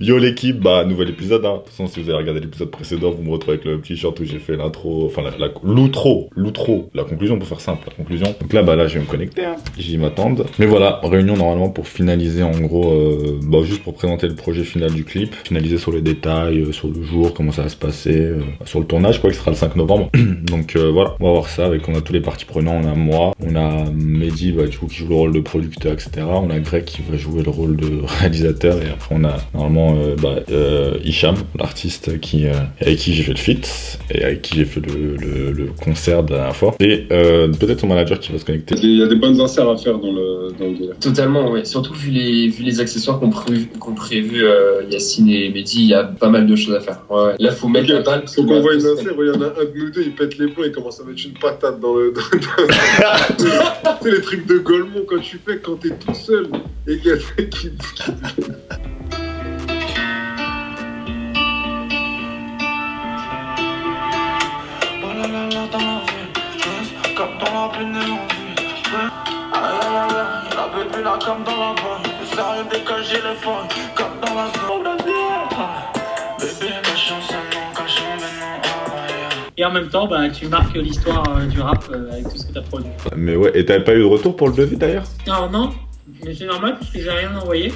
Yo l'équipe, bah nouvel épisode hein. De toute façon si vous avez regardé l'épisode précédent, vous me retrouvez avec le petit short où j'ai fait l'intro, enfin l'outro, la conclusion pour faire simple, la conclusion. Donc là bah là je vais me connecter, hein. J'y m'attendre. Mais voilà, réunion normalement pour finaliser en gros, bah juste pour présenter le projet final du clip, finaliser sur les détails, sur le jour, comment ça va se passer, sur le tournage quoi, qui sera le 5 novembre. Donc voilà, on va voir ça avec, on a tous les parties prenants, on a moi, on a Mehdi bah, du coup qui joue le rôle de producteur etc. On a Greg qui va jouer le rôle de réalisateur et après on a normalement Hicham, l'artiste avec qui j'ai fait le feat et avec qui j'ai fait le concert de la dernière fois. Et peut-être son manager qui va se connecter. Il y a des bonnes inserts à faire dans le délire. Totalement, ouais. Surtout vu les accessoires qu'ont prévu Yacine et Mehdi, il y a pas mal de choses à faire. Ouais. Là, faut mettre la balle. Donc on voit une insert, il y en a un de nous deux, il pète les plombs, il commence à mettre une patate dans le... Tu sais, les trucs de Golemont quand tu fais, quand t'es tout seul et qu'il y a des mecs qui... Comme dans la bonne, le sérieux dégage les phones, comme dans la zone. Bébé, ma chance, non, cache maintenant. Et en même temps, bah, tu marques l'histoire du rap avec tout ce que tu as produit. Mais ouais, et t'avais pas eu de retour pour le devis d'ailleurs? Alors non, mais c'est normal parce que j'ai rien envoyé.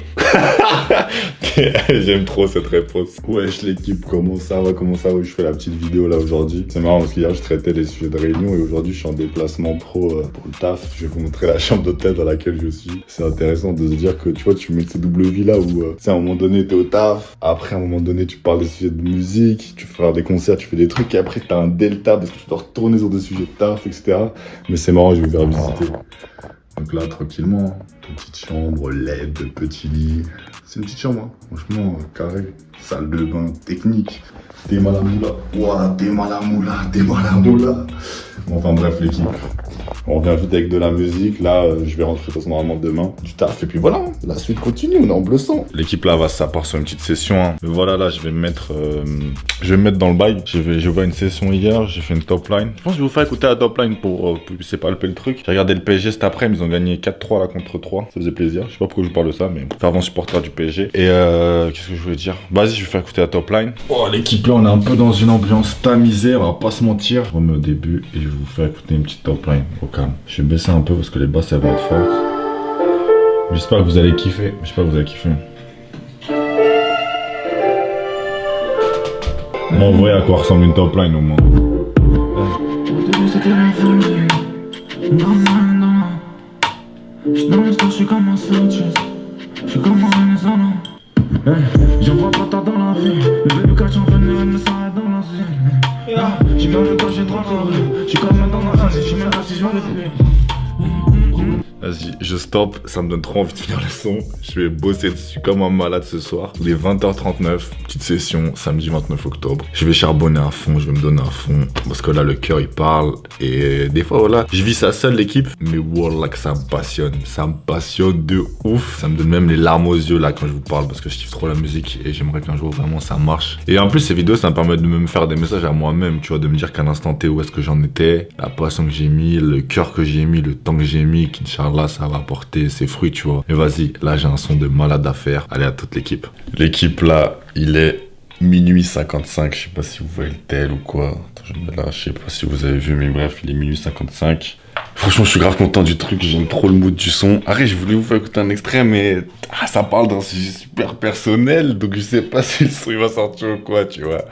J'aime trop cette réponse. Wesh l'équipe, comment ça va? Je fais la petite vidéo là aujourd'hui. C'est marrant parce qu'hier je traitais les sujets de réunion et aujourd'hui je suis en déplacement pro pour le taf. Je vais vous montrer la chambre d'hôtel dans laquelle je suis. C'est intéressant de se dire que tu vois, tu mets ces doubles vies là où tu sais, à un moment donné t'es au taf, après à un moment donné tu parles des sujets de musique, tu fais des concerts, tu fais des trucs et après t'as un delta parce que tu dois retourner sur des sujets de taf, etc. Mais c'est marrant, je vais vous faire visiter. Donc là, tranquillement, petite chambre, LED, petit lit. C'est une petite chambre, hein. Franchement, carré. Salle de bain, technique. T'es malamoula. Ouah, t'es malamoula. Bon, enfin bref, l'équipe. On revient vite avec de la musique. Là, je vais rentrer de toute façon normalement demain. Du taf. Et puis voilà, la suite continue. On est en bleu sang. L'équipe là va s'apporter sur une petite session. Hein. Mais voilà, là, je vais me mettre dans le bail. Je vois une session hier. J'ai fait une top line. Je pense que je vais vous faire écouter la top line pour que vous puissiez palper le truc. J'ai regardé le PSG cet après. Ils ont gagné 4-3 là contre 3. Ça faisait plaisir. Je sais pas pourquoi je vous parle de ça, mais fervent supporter du PSG. Et qu'est-ce que je voulais dire? Vas-y, je vais faire écouter la top line. Oh, l'équipe là, on est un peu dans une ambiance tamisée. On va pas se mentir. Je remets au début et je vais vous faire écouter une petite top line. Au calme. Je vais baisser un peu parce que les basses elles vont être fortes. J'espère que vous allez kiffer. Bon, vous voyez à quoi ressemble une top line au moins. J'en vois pas tant dans la vie. Le bébé quand j'en venais, me s'arrête dans la zone. J'y viens de quand j'ai 30 ans. J'suis comme un dans la zone. J'suis même pas si je viens de plus. Vas-y, je stoppe, ça me donne trop envie de finir le son. Je vais bosser dessus comme un malade ce soir. Il est 20h39, petite session, samedi 29 octobre. Je vais charbonner à fond, je vais me donner à fond. Parce que là, le cœur, il parle. Et des fois, voilà, je vis ça seul, l'équipe. Mais voilà que ça me passionne. Ça me passionne de ouf. Ça me donne même les larmes aux yeux, là, quand je vous parle. Parce que je kiffe trop la musique. Et j'aimerais qu'un jour, vraiment, ça marche. Et en plus, ces vidéos, ça me permet de me faire des messages à moi-même. Tu vois, de me dire qu'à l'instant T, où est-ce que j'en étais. La passion que j'ai mis, le cœur que j'ai mis, le temps que j'ai mis. Là, ça va apporter ses fruits, tu vois. Mais vas-y, là, j'ai un son de malade à faire. Allez, à toute l'équipe. L'équipe, là, il est minuit 55. Je sais pas si vous voyez le tel ou quoi. Attends, je me mets là. Je sais pas si vous avez vu, mais bref, il est minuit 55. Franchement, je suis grave content du truc. J'aime trop le mood du son. Arrête, je voulais vous faire écouter un extrait, mais ça parle d'un sujet super personnel. Donc, je sais pas si le son il va sortir ou quoi, tu vois.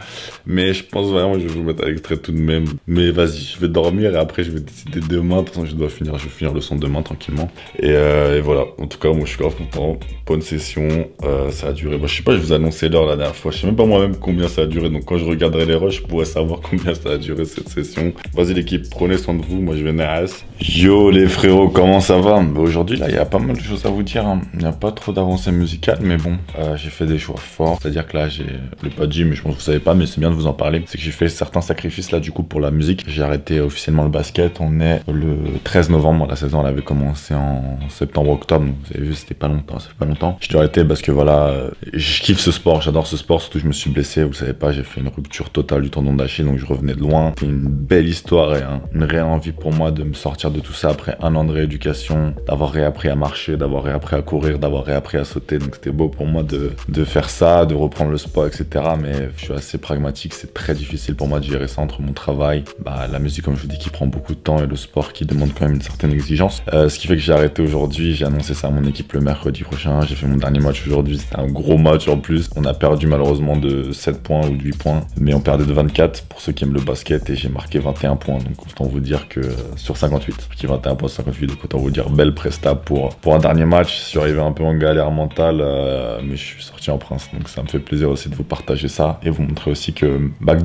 Mais je pense vraiment que je vais vous mettre un extrait tout de même. Mais vas-y, je vais dormir et après, je vais décider demain. De toute façon, je vais finir le son demain tranquillement. Et voilà. En tout cas, moi, je suis grave content. Bonne session. Ça a duré. Bah, je sais pas, je vous ai annoncé l'heure la dernière fois. Je sais même pas moi-même combien ça a duré. Donc, quand je regarderai les rushs, je pourrais savoir combien ça a duré cette session. Vas-y, l'équipe, prenez soin de vous. Moi, je vais naïs. Yo les frérots, comment ça va? Aujourd'hui là il y a pas mal de choses à vous dire, hein. Il n'y a pas trop d'avancée musicale mais bon, j'ai fait des choix forts, c'est à dire que là j'ai le pas dit mais je pense que vous savez pas mais c'est bien de vous en parler, c'est que j'ai fait certains sacrifices là du coup pour la musique. J'ai arrêté officiellement le basket, on est le 13 novembre, la saison elle avait commencé en septembre-octobre, donc vous avez vu c'était pas longtemps, ça fait pas longtemps. J'ai dû arrêter parce que voilà, je kiffe ce sport, j'adore ce sport, surtout je me suis blessé, vous le savez pas, j'ai fait une rupture totale du tendon d'Achille donc je revenais de loin. C'est une belle histoire et une réelle envie pour moi de me sortir sortir de tout ça après un an de rééducation, d'avoir réappris à marcher, d'avoir réappris à courir, d'avoir réappris à sauter. Donc c'était beau pour moi de faire ça, de reprendre le sport, etc. Mais je suis assez pragmatique, c'est très difficile pour moi de gérer ça entre mon travail, la musique comme je vous dis qui prend beaucoup de temps et le sport qui demande quand même une certaine exigence. Ce qui fait que j'ai arrêté aujourd'hui, j'ai annoncé ça à mon équipe le mercredi prochain, j'ai fait mon dernier match aujourd'hui, c'était un gros match en plus. On a perdu malheureusement de 7 points ou de 8 points, mais on perdait de 24 pour ceux qui aiment le basket et j'ai marqué 21 points. Donc autant vous dire que sur 58, qui 21 points sur 58, donc autant vous dire belle presta pour un dernier match. Je suis arrivé un peu en galère mentale, mais je suis sorti en prince. Donc ça me fait plaisir aussi de vous partager ça et vous montrer aussi que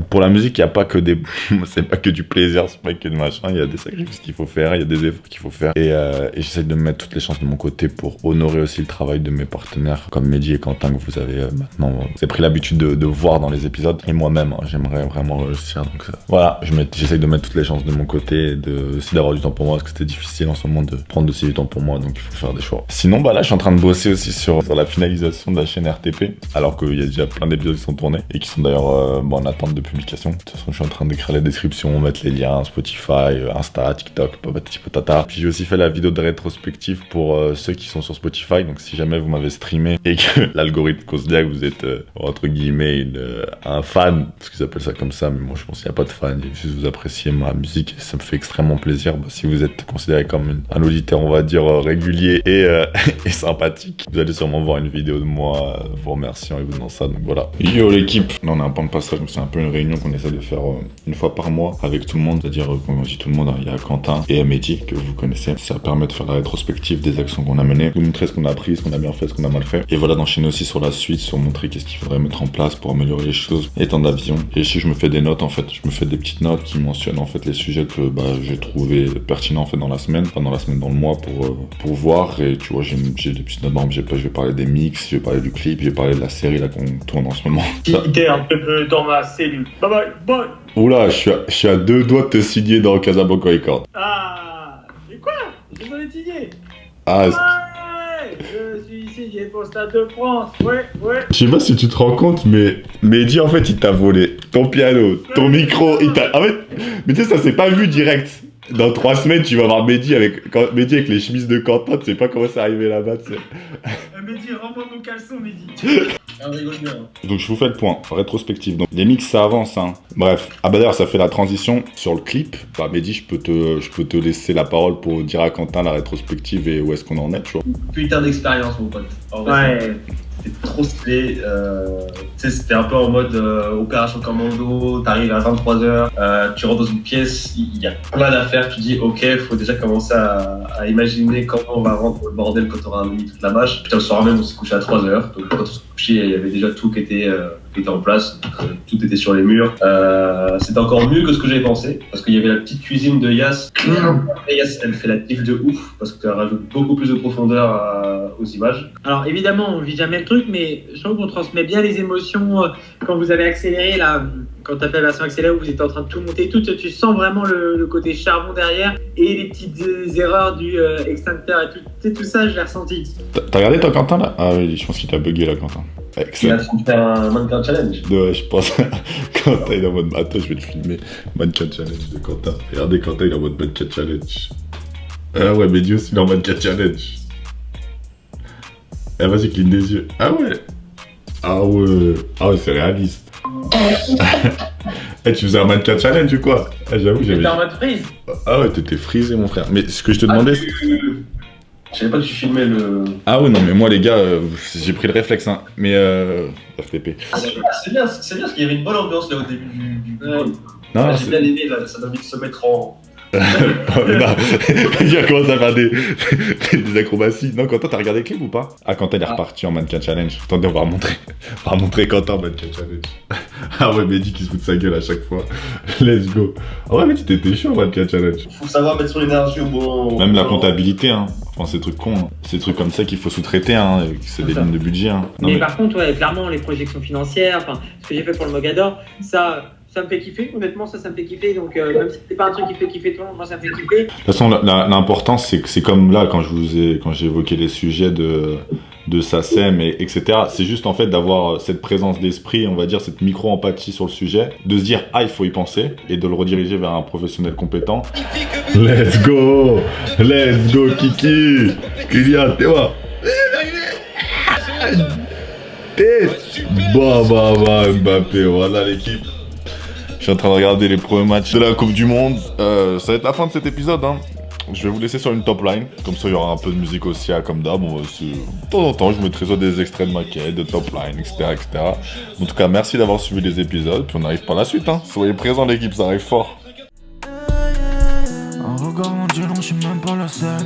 pour la musique, il n'y a pas que des... c'est pas que du plaisir, c'est pas que de machin, il y a des sacrifices qu'il faut faire, il y a des efforts qu'il faut faire. Et j'essaie de mettre toutes les chances de mon côté pour honorer aussi le travail de mes partenaires comme Mehdi et Quentin que vous avez maintenant. Vous avez pris l'habitude de voir dans les épisodes. Et moi-même, j'aimerais vraiment réussir. Donc voilà, j'essaie de mettre toutes les chances de mon côté et aussi d'avoir du temps pour moi parce que c'était difficile en ce moment de prendre aussi du temps pour moi. Donc il faut faire des choix. Sinon, là, je suis en train de bosser aussi sur la finalisation de la chaîne RTP. Alors qu'il y a déjà plein d'épisodes qui sont tournés et qui sont d'ailleurs en attente de publication. De toute façon, je suis en train d'écrire les descriptions, mettre les liens, Spotify, Insta, TikTok, patati patata. Puis j'ai aussi fait la vidéo de rétrospective pour ceux qui sont sur Spotify. Donc si jamais vous m'avez streamé et que l'algorithme considère que vous êtes entre guillemets un fan, parce qu'ils appellent ça comme ça, mais moi je pense qu'il n'y a pas de fan, juste vous appréciez ma musique et ça me fait extrêmement plaisir. Si vous êtes considéré comme un auditeur, on va dire, régulier et sympathique, vous allez sûrement voir une vidéo de moi vous remerciant et vous donnant ça. Donc voilà. Yo l'équipe, là on a un point de passage, c'est un peu une réunion qu'on essaie de faire une fois par mois avec tout le monde, c'est-à-dire quand on dit tout le monde, il y a Quentin et Mehdi que vous connaissez. Ça permet de faire la rétrospective des actions qu'on a menées, vous montrer ce qu'on a appris, ce qu'on a bien fait, ce qu'on a mal fait, et voilà, d'enchaîner aussi sur la suite, sur montrer qu'est-ce qu'il faudrait mettre en place pour améliorer les choses, étendre la vision. Et ici je me fais des notes en fait, je me fais des petites notes qui mentionnent en fait les sujets que j'ai trouvé pertinents en fait dans la semaine, pas dans la semaine, dans le mois pour voir. Et tu vois, j'ai des petites notes, je vais parler des mix, je vais parler du clip, je vais parler de la série là qu'on tourne en ce moment. T'es un peu dans ma cellule. Bye bye, bye. Oula, je suis à 2 doigts de te signer dans Casablanca Records. Ah, mais quoi? J'ai pas signé. Ah, ouais, je suis signé pour Stade de France. Ouais. je sais pas si tu te rends compte, mais Mehdi en fait il t'a volé ton piano, ton micro, en fait, mais tu sais, ça s'est pas vu direct. Dans 3 semaines, tu vas voir Mehdi avec les chemises de Quentin, tu sais pas comment c'est arrivé là-bas, tu sais. Mehdi, rends-moi mon caleçon, Mehdi. On rigole bien. Donc je vous fais le point, rétrospective. Donc les mix ça avance, hein. Bref. D'ailleurs ça fait la transition sur le clip. Mehdi, je peux te laisser la parole pour dire à Quentin la rétrospective et où est-ce qu'on en est, tu vois. Putain d'expérience, mon pote. En vrai, Ouais. c'était trop stylé. Tu sais, c'était un peu en mode opération commando. T'arrives à 23h, tu rentres dans une pièce, il y a plein d'affaires. Tu dis, ok, faut déjà commencer à imaginer comment on va rendre le bordel quand on aura mis toute la bâche. Putain, le soir même, on s'est couché à 3h. Donc, quand on s'est couché, il y avait déjà tout qui était en place. Donc, tout était sur les murs. C'était encore mieux que ce que j'avais pensé. Parce qu'il y avait la petite cuisine de Yass. Et Yass, elle fait la diff de ouf. Parce qu'elle rajoute beaucoup plus de profondeur aux images. Alors évidemment, on vit jamais le truc, mais je trouve qu'on transmet bien les émotions quand vous avez accéléré là. Quand tu as fait la version accélérée où vous êtes en train de tout monter et tout, tu sens vraiment le côté charbon derrière et les petites erreurs du extincteur et tout. Tu sais, tout ça, je l'ai ressenti. T'as regardé toi Quentin là? Ah oui, je pense qu'il t'a bugué là Quentin. Il a Excellent. fait un mannequin challenge. Ouais, je pense. Quentin il est en mode. Attends, je vais te filmer. Mannequin challenge de Quentin. Regardez Quentin il est en mode mannequin challenge. Ah ouais, Mehdi aussi il est en mannequin challenge. Ah vas-y, cligne des yeux. Ah ouais. Ah ouais, c'est réaliste. Tu faisais un mannequin challenge ou quoi? J'avoue, j'avais. J'étais en mode freeze. Ah ouais, t'étais frisé mon frère. Mais ce que je te demandais. Je savais pas que tu filmais le. Ah ouais, non, mais moi les gars, j'ai pris le réflexe, hein. Mais FTP. C'est bien parce qu'il y avait une bonne ambiance là au début du Ouais. Non, j'ai bien aimé là, ça m'a envie de se mettre en. Oh, mais non, il commence à faire des acrobaties. Non, Quentin, t'as regardé le clip ou pas? Ah, Quentin, il est reparti en mannequin challenge. Attendez, on va remontrer Quentin en mannequin challenge. Ah ouais, Mehdi qui se fout de sa gueule à chaque fois. Let's go. Ah ouais, mais tu t'étais chaud en mannequin challenge. Faut savoir mettre son énergie au bon. Même la comptabilité, hein. Enfin, c'est des trucs cons. Hein. C'est des trucs comme ça qu'il faut sous-traiter, hein. C'est des lignes de budget, hein. Non, Mais par contre, ouais, clairement, les projections financières, enfin, ce que j'ai fait pour le Mogador, ça me fait kiffer. Honnêtement, ça me fait kiffer. Donc, même si c'est pas un truc qui fait kiffer toi, moi, ça me fait kiffer. De toute façon, l'important, c'est comme là, quand j'ai évoqué les sujets de SACEM, etc. C'est juste en fait d'avoir cette présence d'esprit, on va dire cette micro-empathie sur le sujet, de se dire ah il faut y penser et de le rediriger vers un professionnel compétent. Let's go Kiki, Kylian, t'es vois. Mbappé, voilà l'équipe. Je suis en train de regarder les premiers matchs de la Coupe du Monde. Ça va être la fin de cet épisode, hein. Je vais vous laisser sur une top line, comme ça il y aura un peu de musique aussi, comme d'hab. De temps en temps, je mettrai soit des extraits de maquettes, de top line, etc., etc. En tout cas, merci d'avoir suivi les épisodes, puis on arrive par la suite, hein. Soyez présents l'équipe, ça arrive fort. Un regard en dieu, non, je suis même pas le seul.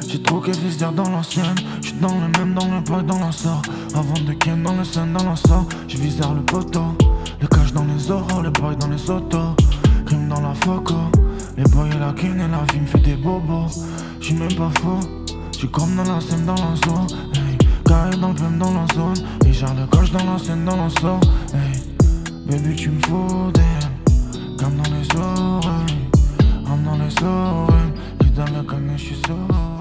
J'ai trop kiffé se dire dans l'ancienne. J'suis dans le même, dans le bail, dans l'ensort. Avant de ken dans le scène, dans l'ensort. Je vise vers le poteau. Le cash dans les oraux, le bail dans les autos. Crime dans la foco. Les boys et la ken et la vie me fait des bobos. J'suis même pas faux. J'suis comme dans la scène, dans la zone. Hey, carré dans le PM, dans la zone. Et j'ai le coche dans la scène, dans l'ensort. Hey, baby, tu me fous des comme dans les oreilles. Dans les oreilles. Qui dans le canne, j'suis sourd.